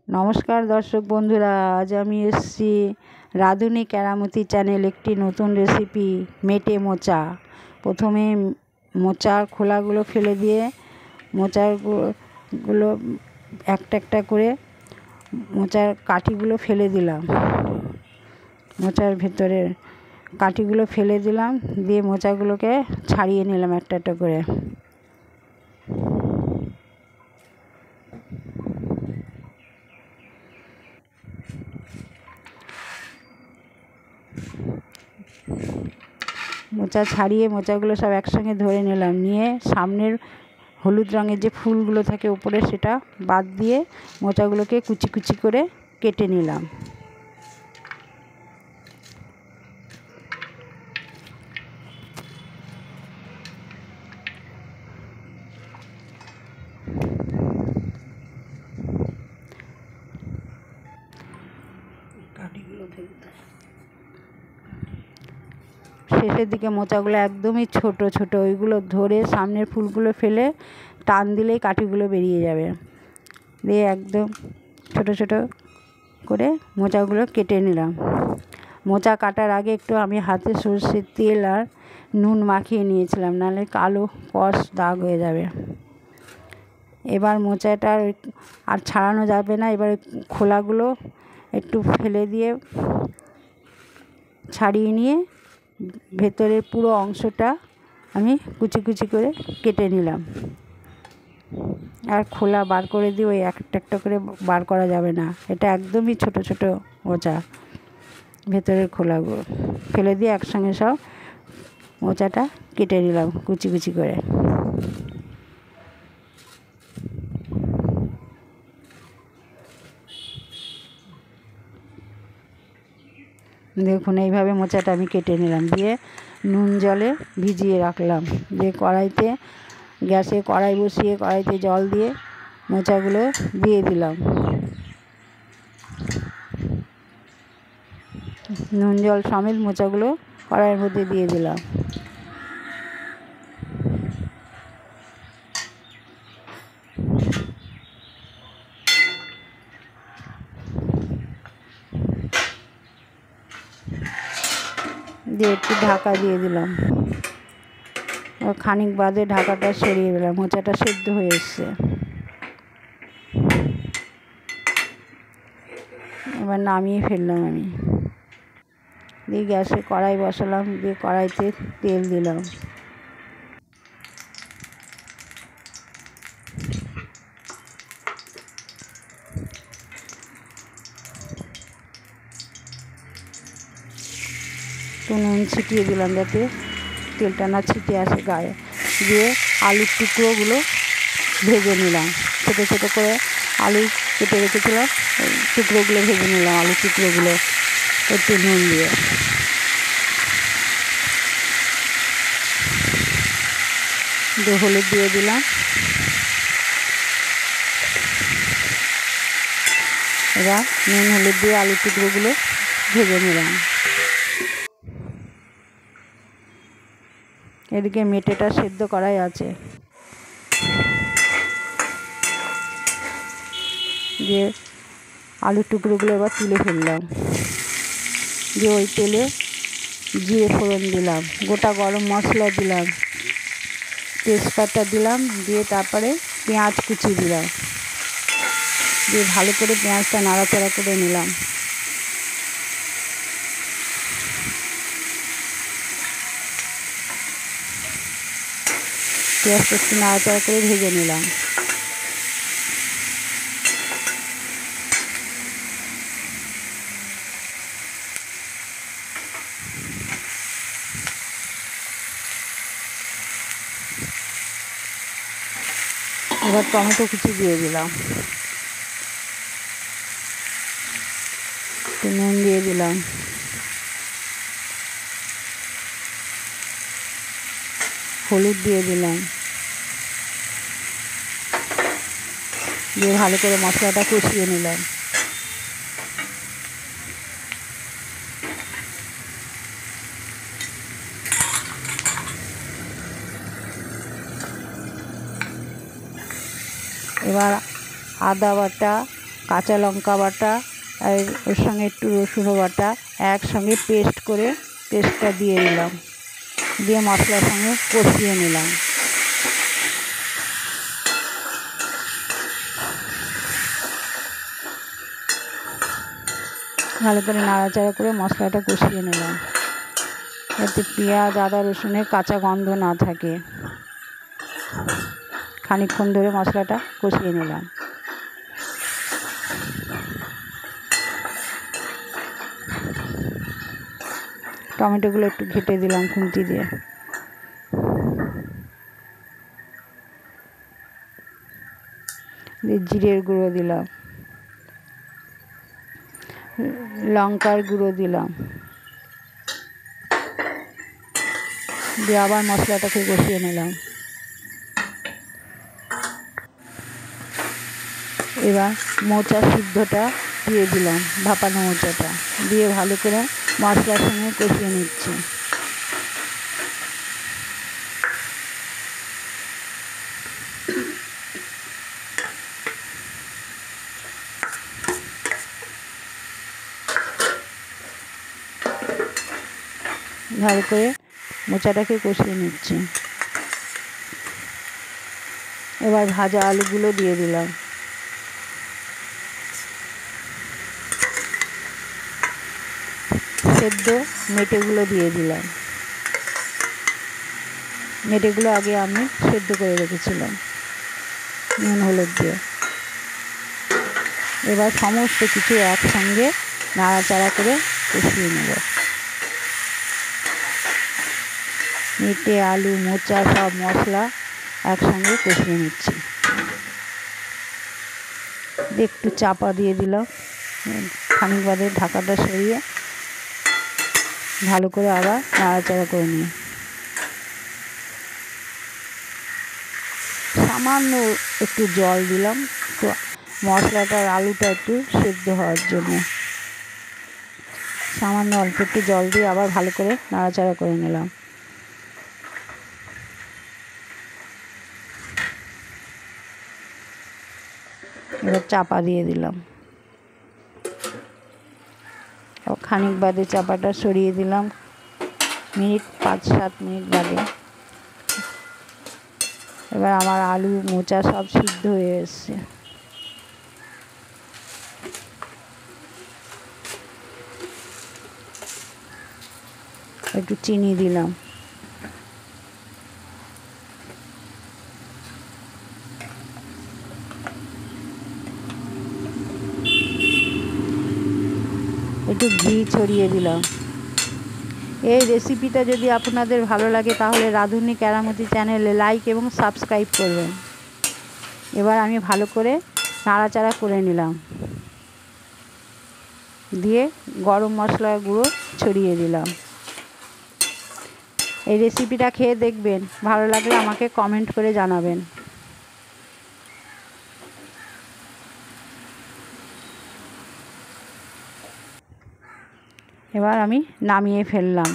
নমস্কার দর্শক বন্ধুরা, আজ আমি এসেছি রাঁধুনি কেরামতি চ্যানেল একটি নতুন রেসিপি মেটে মোচা। প্রথমে মোচার খোলাগুলো ফেলে দিয়ে মোচারগুলো একটা একটা করে মোচার কাঠিগুলো ফেলে দিলাম, মোচার ভেতরের কাঠিগুলো ফেলে দিলাম, দিয়ে মোচাগুলোকে ছাড়িয়ে নিলাম একটা একটা করে। মোচা ছাড়িয়ে মোচাগুলো সব একসঙ্গে ধরে নিলাম, নিয়ে সামনের হলুদ রঙের যে ফুলগুলো থাকে উপরে সেটা বাদ দিয়ে মোচাগুলোকে কুচি কুচি করে কেটে নিলাম। শেষের দিকে মোচাগুলো একদমই ছোট ছোট, ওইগুলো ধরে সামনের ফুলগুলো ফেলে টান দিলেই কাঠিগুলো বেরিয়ে যাবে। দিয়ে একদম ছোট ছোট করে মোচাগুলো কেটে নিলাম। মোচা কাটার আগে একটু আমি হাতে সরষের তেল আর নুন মাখিয়ে নিয়েছিলাম, নাহলে কালো কষ দাগ হয়ে যাবে। এবার মোচাটা আর ছাড়ানো যাবে না, এবার খোলাগুলো একটু ফেলে দিয়ে ছাড়িয়ে নিয়ে ভেতরের পুরো অংশটা আমি কুচি কুচি করে কেটে নিলাম। আর খোলা বার করে দিয়ে ওই একটা একটা করে বার করা যাবে না, এটা একদমই ছোট ছোট মোচা। ভেতরের খোলাগুলো ফেলে দিয়ে একসঙ্গে সব মোচাটা কেটে নিলাম কুচি কুচি করে। দেখুন এইভাবে মোচাটা আমি কেটে নিলাম, দিয়ে নুন জলে ভিজিয়ে রাখলাম। দিয়ে কড়াইতে গ্যাসে কড়াই বসিয়ে কড়াইতে জল দিয়ে মোচাগুলো দিয়ে দিলাম। নুন জল সমেত মোচাগুলো কড়াইয়ের মধ্যে দিয়ে দিলাম। দিয়ে একটু ঢাকা দিয়ে দিলাম, খানিক বাদে ঢাকাটা সরিয়ে দিলাম। মোচাটা সেদ্ধ হয়ে এসছে। এবার নামিয়ে ফেললাম আমি। দিয়ে গ্যাসে কড়াই বসালাম, দিয়ে কড়াইতে তেল দিলাম। তো নুন ছিটিয়ে দিলাম যাতে তেলটা না ছিটে আসে গায়ে। দিয়ে আলুর টুকরোগুলো ভেজে নিলাম, ছোটো ছোটো করে আলু কেটে রেখেছিলাম, টুকরোগুলো ভেজে নিলাম। আলুর টুকরোগুলো একটু নুন দিয়ে হলুদ দিয়ে দিলাম। এবার নুন হলুদ দিয়ে আলুর টুকরোগুলো ভেজে নিলাম। এদিকে মেটেটা সেদ্ধ করাই আছে। দিয়ে আলুর টুকরোগুলো এবার তুলে ফেললাম। দিয়ে ওই তেলে জিরে ফোড়ন দিলাম, গোটা গরম মশলা দিলাম, তেজপাতা দিলাম, দিয়ে তারপরে পেঁয়াজ কুচি দিলাম। দিয়ে ভালো করে পেঁয়াজটা নাড়াচাড়া করে নিলাম। পেঁয়াজটা একটু নাড়াচাড়া করে ভেজে নিলাম। এবার টমেটো কুচি দিয়ে দিলাম, একটু নুন দিয়ে দিলাম, হলুদ দিয়ে দিলাম। দিয়ে ভালো করে মশলাটা কষিয়ে নিলাম। এবার আদা বাটা, কাঁচা লঙ্কা বাটা আর ওর সঙ্গে একটু রসুনও বাটা একসঙ্গে পেস্ট করে পেস্টটা দিয়ে দিলাম, দিয়ে মশলার সঙ্গে কষিয়ে নিলাম। ভালো করে নাড়াচাড়া করে মশলাটা কষিয়ে নিলাম, যাতে পেঁয়াজ আদা রসুনের কাঁচা গন্ধ না থাকে। খানিকক্ষণ ধরে মশলাটা কষিয়ে নিলাম। টমেটোগুলো একটু ঘেটে দিলাম খুন্তি দিয়ে। জিরের গুঁড়ো দিলাম, লঙ্কার গুঁড়ো দিলাম, দিয়ে আবার মশলাটাকে কষিয়ে নিলাম। এবার মোচা সিদ্ধটা দিয়ে দিলাম, ভাপানো মোচাটা দিয়ে ভালো করে মশলার সঙ্গে কষিয়ে নিচ্ছি। ভালো করে মোচাটাকে কষিয়ে নিচ্ছি। এবার ভাজা আলুগুলো দিয়ে দিলাম, সেদ্ধ মেটেগুলো দিয়ে দিলাম। মেটেগুলো আগে আমি সেদ্ধ করে রেখেছিলাম নুন হলুদ দিয়ে। এবার সমস্ত কিছু একসঙ্গে নাড়াচাড়া করে কষিয়ে নেব। মেটে আলু মোচা সব মশলা একসঙ্গে কষিয়ে নিচ্ছি। একটু চাপা দিয়ে দিলাম, খানিক বাদে ঢাকাটা সরিয়ে ভালো করে আবার নাড়াচাড়া করে নিই। সামান্য একটু জল দিলাম, তো মশলাটার আলুটা একটু সেদ্ধ হওয়ার জন্য সামান্য অল্প একটু জল দিয়ে আবার ভালো করে নাড়াচাড়া করে নিলাম। এবার চাপা দিয়ে দিলাম, খানিক বাদে চাপাটা সরিয়ে দিলাম, 5-7 মিনিট বাদে। এবার আমার আলু মোচা সব সিদ্ধ হয়ে এসছে। একটু চিনি দিলাম, একটু ঘি ছড়িয়ে দিলাম। এই রেসিপিটা যদি আপনাদের ভালো লাগে তাহলে রাঁধুনি কেরামতি চ্যানেলে লাইক এবং সাবস্ক্রাইব করবেন। এবার আমি ভালো করে নাড়াচাড়া করে নিলাম, দিয়ে গরম মশলার গুঁড়ো ছড়িয়ে দিলাম। এই রেসিপিটা খেয়ে দেখবেন, ভালো লাগলে আমাকে কমেন্ট করে জানাবেন। এবার আমি নামিয়ে ফেললাম।